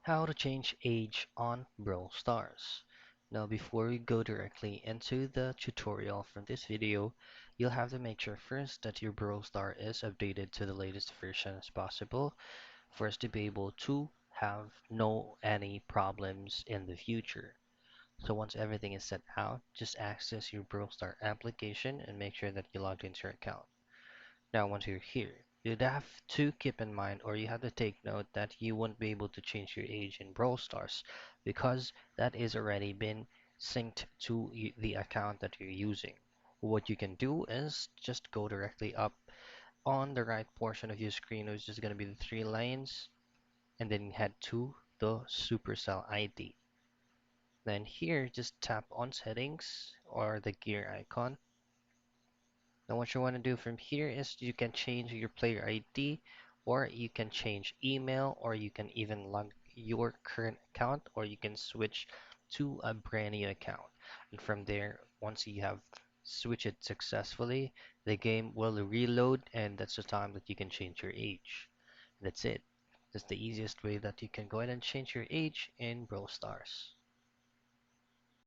How to change age on Brawl Stars. Now before we go directly into the tutorial from this video, you'll have to make sure first that your Brawl Star is updated to the latest version as possible for us to be able to have no any problems in the future. So once everything is set out, just access your Brawl Star application and make sure that you logged into your account. Now, once you're here, you'd have to keep in mind, or you have to take note that you won't be able to change your age in Brawl Stars because that is already been synced to the account that you're using. What you can do is just go directly up on the right portion of your screen, which is going to be the three lines, and then head to the Supercell ID. Then here, just tap on settings or the gear icon. Now what you want to do from here is you can change your player ID, or you can change email, or you can even log your current account, or you can switch to a brand new account. And from there, once you have switched it successfully, the game will reload, and that's the time that you can change your age. That's it. That's the easiest way that you can go ahead and change your age in Brawl Stars.